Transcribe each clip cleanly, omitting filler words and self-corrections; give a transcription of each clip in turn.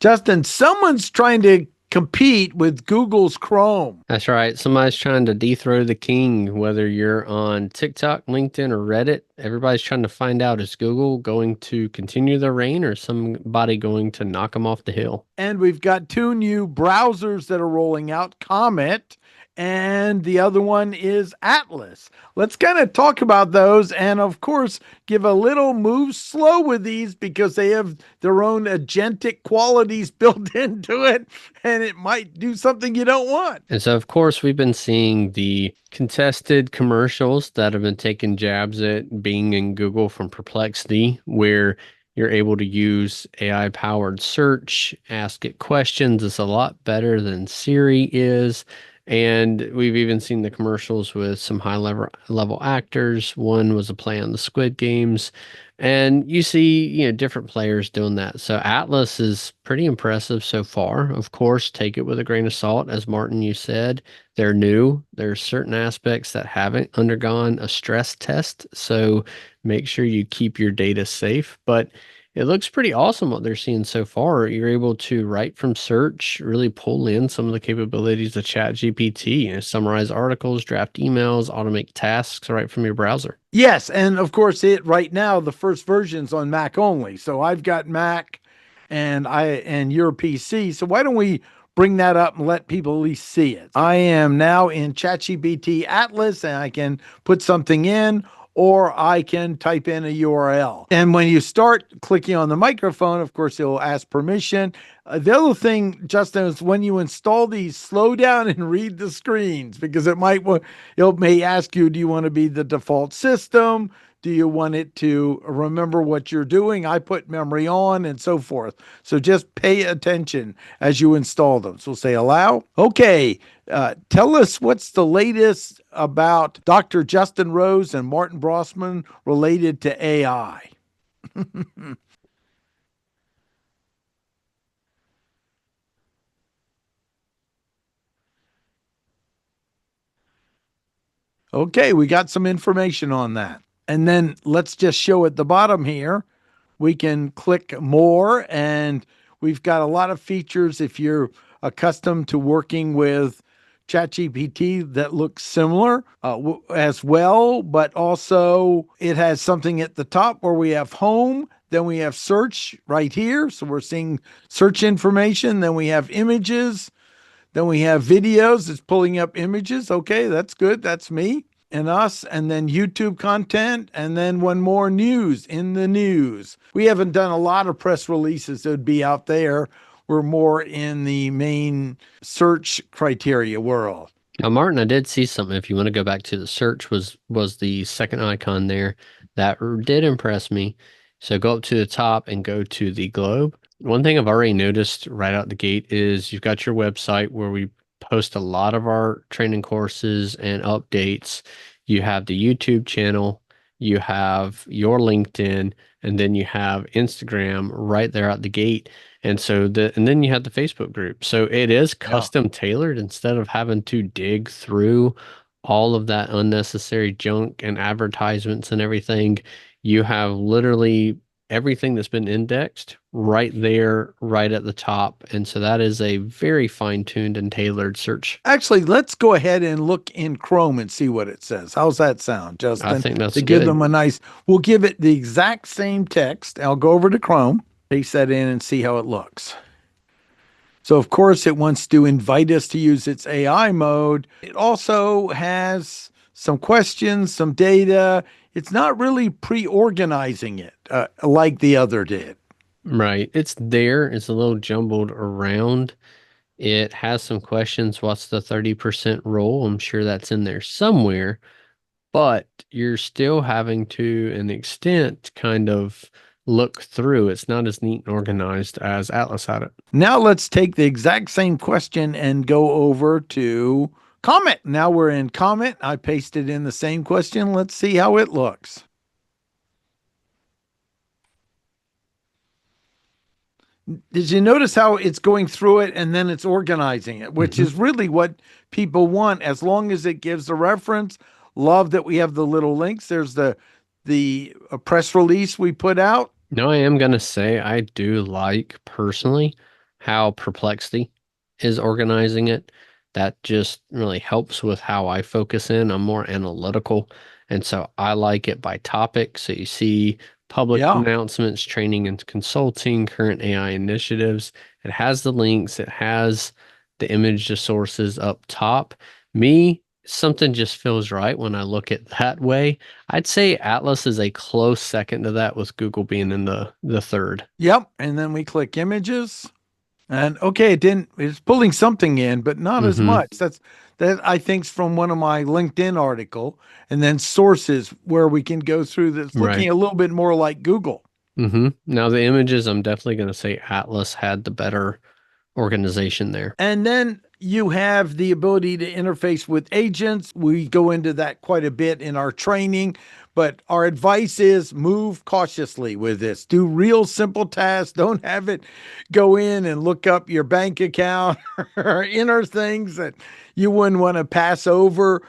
Justin, someone's trying to compete with Google's Chrome. That's right. Somebody's trying to dethrone the king, whether you're on TikTok, LinkedIn, or Reddit. Everybody's trying to find out, is Google going to continue their reign or somebody going to knock them off the hill? And we've got two new browsers that are rolling out, Comet, and the other one is Atlas. Let's kind of talk about those and, of course, give a little move slow with these because they have their own agentic qualities built into it, and it might do something you don't want. And so, of course, we've been seeing the contested commercials that have been taking jabs at Bing and Google from Perplexity, where you're able to use AI-powered search, ask it questions. It's a lot better than Siri is. And we've even seen the commercials with some high level actors. One was a play on the Squid Games. And you see, different players doing that. So Atlas is pretty impressive so far. Of course, take it with a grain of salt. As Martin, you said, they're new. There's certain aspects that haven't undergone a stress test. So make sure you keep your data safe. But it looks pretty awesome what they're seeing so far. You're able to write from search, really pull in some of the capabilities of ChatGPT, summarize articles, draft emails, automate tasks right from your browser. Yes, and of course, it right now the first version's on Mac only. So I've got Mac, and your PC. So why don't we bring that up and let people at least see it? I am now in ChatGPT Atlas, and I can put something in, or I can type in a URL. And when you start clicking on the microphone, of course, it will ask permission. The other thing, Justin, is when you install these, slow down and read the screens because it may ask you, do you want to be the default system? Do you want it to remember what you're doing? I put memory on and so forth. So just pay attention as you install them. So say allow. Okay. Tell us what's the latest about Dr. Justin Rose and Martin Brossman related to AI. Okay, we got some information on that. And then let's just show at the bottom here. We can click more, and we've got a lot of features if you're accustomed to working with ChatGPT that looks similar as well, but also it has something at the top where we have home, then we have search right here. So we're seeing search information, then we have images, then we have videos. It's pulling up images. Okay, that's good. That's me and us. And then YouTube content. And then one more, news, in the news. We haven't done a lot of press releases that would be out there. We're more in the main search criteria world. Now, Martin, I did see something. If you want to go back to the search, was the second icon there that did impress me. So go up to the top and go to the globe. One thing I've already noticed right out the gate is you've got your website where we post a lot of our training courses and updates. You have the YouTube channel, you have your LinkedIn, and then you have Instagram right there out the gate. And then you have the Facebook group. So it is custom tailored instead of having to dig through all of that unnecessary junk and advertisements and everything. You have literally everything that's been indexed right there, right at the top. And so that is a very fine-tuned and tailored search. Actually, let's go ahead and look in Chrome and see what it says. How's that sound, Justin? I think that's to good. Give them a nice, we'll give it the exact same text. I'll go over to Chrome, paste that in and see how it looks. So of course it wants to invite us to use its AI mode. It also has some questions, some data. It's not really pre-organizing it like the other did. Right. It's there. It's a little jumbled around. It has some questions. What's the 30% rule? I'm sure that's in there somewhere, but you're still having to an extent kind of look through. It's not as neat and organized as Atlas had it. Now let's take the exact same question and go over to Comet. Now we're in Comet. I pasted in the same question. Let's see how it looks. Did you notice how it's going through it and then it's organizing it, which is really what people want, as long as it gives a reference. Love that we have the little links. There's the press release we put out. No, I am going to say I do like personally how Perplexity is organizing it. That just really helps with how I focus in. I'm more analytical. And so I like it by topic. So you see public Yeah. announcements, training and consulting, current AI initiatives. It has the links, it has the image to sources up top. Me, something just feels right when I look at that way. I'd say Atlas is a close second to that, with Google being in the third. Yep. And then we click images. And okay, it's pulling something in, but not as Mm-hmm. much. That I think's from one of my LinkedIn article, and then sources where we can go through that's looking Right. a little bit more like Google. Mm-hmm. Now the images, I'm definitely going to say Atlas had the better organization there. And then you have the ability to interface with agents. We go into that quite a bit in our training, but our advice is move cautiously with this. Do real simple tasks. Don't have it go in and look up your bank account or enter things that you wouldn't want to pass over.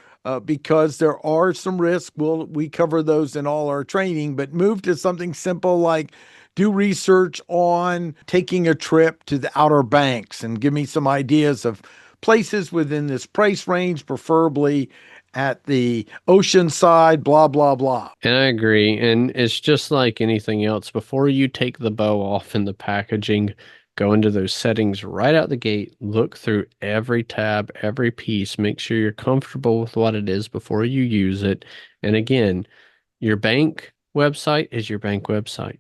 Because there are some risks. We cover those in all our training, but move to something simple like do research on taking a trip to the Outer Banks and give me some ideas of places within this price range, preferably at the ocean side, blah, blah, blah. And I agree. And it's just like anything else. Before you take the bow off in the packaging, go into those settings right out the gate, look through every tab, every piece, make sure you're comfortable with what it is before you use it. And again, your bank website is your bank website.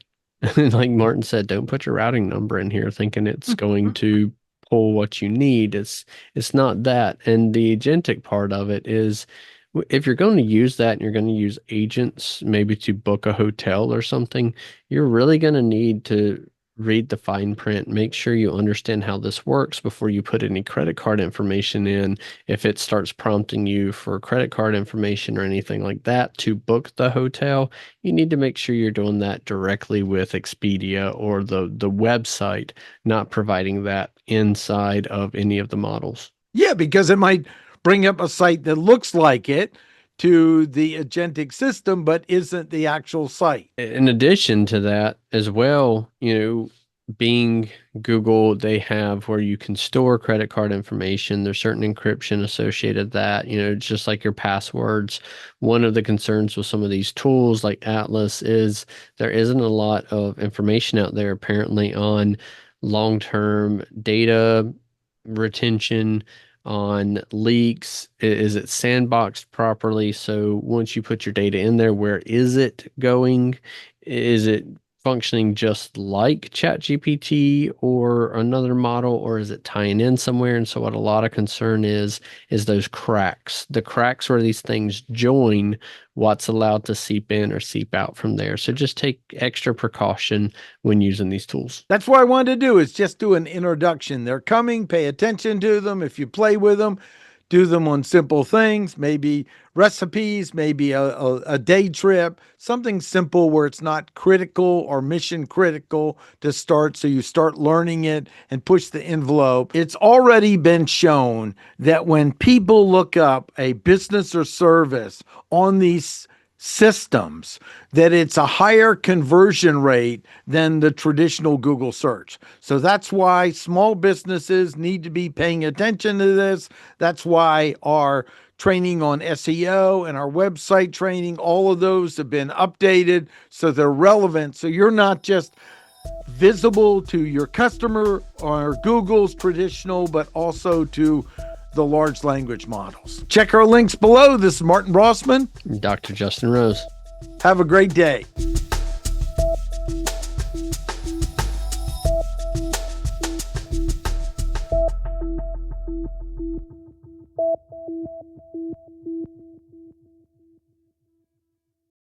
Like Martin said, don't put your routing number in here thinking it's going to pull what you need. It's not that. And the agentic part of it is, if you're going to use that and you're going to use agents maybe to book a hotel or something, you're really going to need to read the fine print, make sure you understand how this works before you put any credit card information in. If it starts prompting you for credit card information or anything like that to book the hotel, you need to make sure you're doing that directly with Expedia or the website, not providing that inside of any of the models. Yeah, because it might bring up a site that looks like it to the agentic system, but isn't the actual site. In addition to that as well, being Google, they have where you can store credit card information. There's certain encryption associated with that, just like your passwords. One of the concerns with some of these tools like Atlas is there isn't a lot of information out there apparently on long-term data retention, on leaks. Is it sandboxed properly? So once you put your data in there, where is it going? Is it functioning just like ChatGPT or another model, or is it tying in somewhere? And so what a lot of concern is those cracks, the cracks where these things join, what's allowed to seep in or seep out from there. So just take extra precaution when using these tools. That's what I wanted to do is just do an introduction. They're coming, pay attention to them. If you play with them, do them on simple things, maybe recipes, maybe a day trip, something simple where it's not critical or mission critical to start. So you start learning it and push the envelope. It's already been shown that when people look up a business or service on these systems, that it's a higher conversion rate than the traditional Google search. So that's why small businesses need to be paying attention to this. That's why our training on SEO and our website training, all of those have been updated so they're relevant. So you're not just visible to your customer or Google's traditional, but also to the large language models. Check our links below. This is Martin Brossman. Dr. Justin Rose. Have a great day.